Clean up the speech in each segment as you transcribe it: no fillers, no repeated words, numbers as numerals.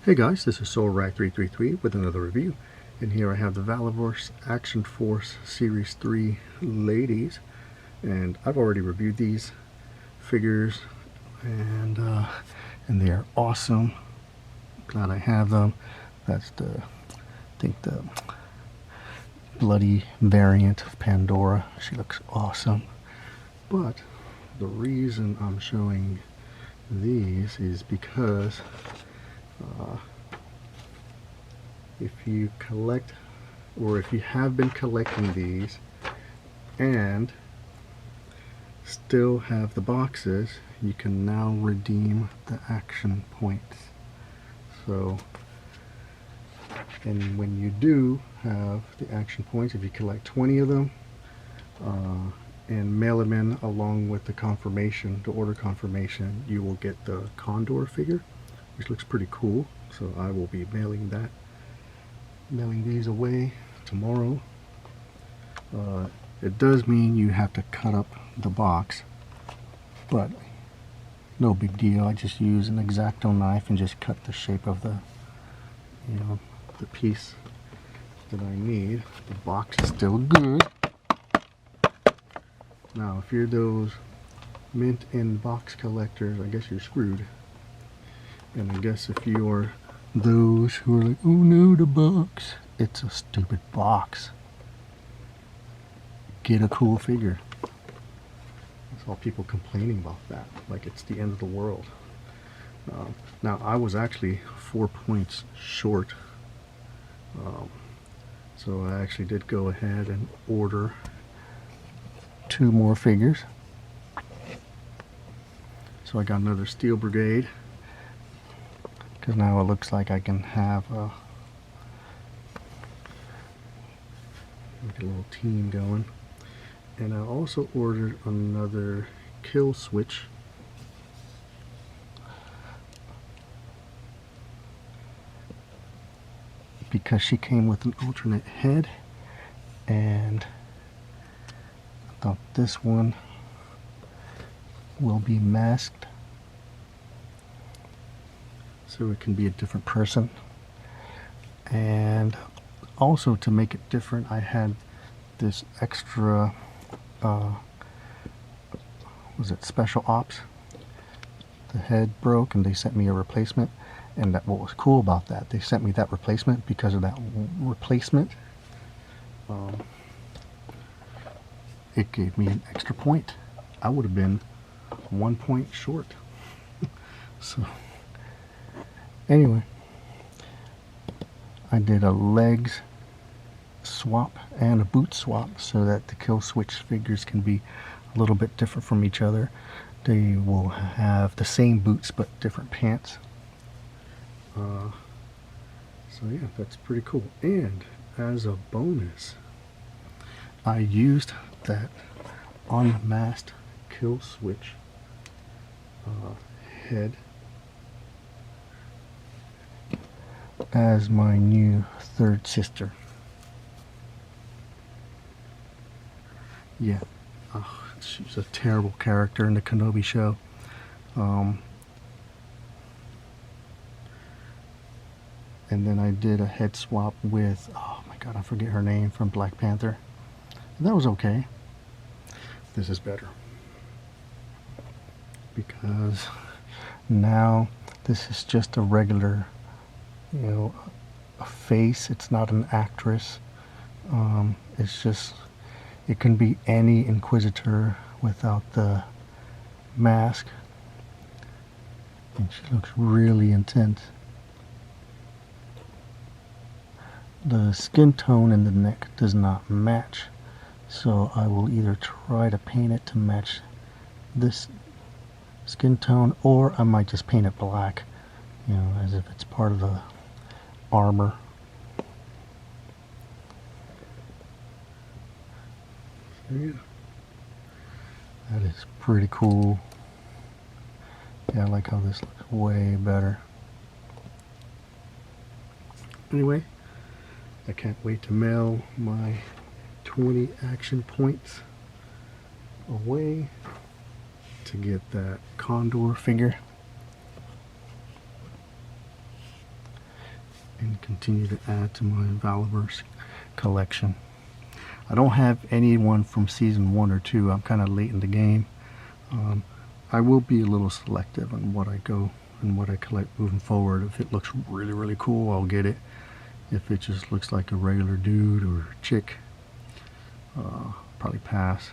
Hey guys, this is SoulRag333 with another review, and here I have the Valaverse Action Force Series 3 ladies, and I've already reviewed these figures, and they are awesome. Glad I have them. That's I think the bloody variant of Pandora. She looks awesome. But the reason I'm showing these is because if you collect, or if you have been collecting these and still have the boxes, you can now redeem the action points. So, and when you do have the action points, if you collect 20 of them and mail them in along with the confirmation, the order confirmation, you will get the Condor figure, which looks pretty cool. So I will be mailing these away tomorrow. It does mean you have to cut up the box, but no big deal. I just use an X-Acto knife and just cut the shape of the, the piece that I need. The box is still good. Now, if you're those mint in box collectors, I guess you're screwed. And I guess if you're those who are like, oh no, the box, it's a stupid box. Get a cool figure. I saw people complaining about that, like it's the end of the world. Now, I was actually 4 points short, so I actually did go ahead and order 2 more figures. So I got another Steel Brigade, because now it looks like I can have a little team going. And I also ordered another kill switch, because she came with an alternate head, and I thought this one will be masked so it can be a different person. And also, to make it different, I had this extra was it Special Ops? The head broke and they sent me a replacement, and what was cool about that, they sent me that replacement because of that replacement. It gave me an extra point. I would have been 1 point short. So anyway, I did a legs swap and a boot swap so that the kill switch figures can be a little bit different from each other. They will have the same boots but different pants. So yeah, that's pretty cool. And as a bonus, I used that unmasked kill switch head as my new third sister. Yeah, she's a terrible character in the Kenobi show. And then I did a head swap with, oh my god, I forget her name, from Black Panther. And that was okay. This is better, because now this is just a regular, a face. It's not an actress. It's just, it can be any Inquisitor without the mask, and she looks really intense. The skin tone in the neck does not match, so I will either try to paint it to match this skin tone, or I might just paint it black, as if it's part of the armor. Yeah, that is pretty cool. Yeah, I like how this looks way better. Anyway, I can't wait to mail my 20 action points away to get that Condor figure. and continue to add to my Valaverse collection. I don't have anyone from season 1 or 2. I'm kind of late in the game. I will be a little selective on what I go and what I collect moving forward. If it looks really, really cool, I'll get it. If it just looks like a regular dude or chick, probably pass.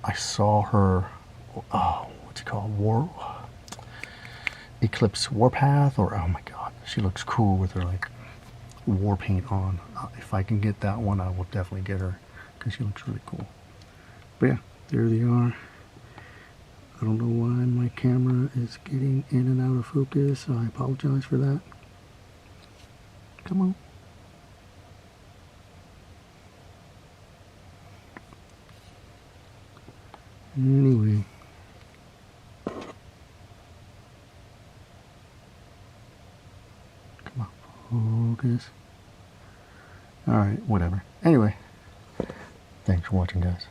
I saw her, what's it called? Eclipse Warpath, or oh my god, she looks cool with her like war paint on. If I can get that one, I will definitely get her because she looks really cool. But yeah, there they are. I don't know why my camera is getting in and out of focus, so I apologize for that. Come on. Anyway. Come on, focus. Alright, whatever. Anyway. Thanks for watching, guys.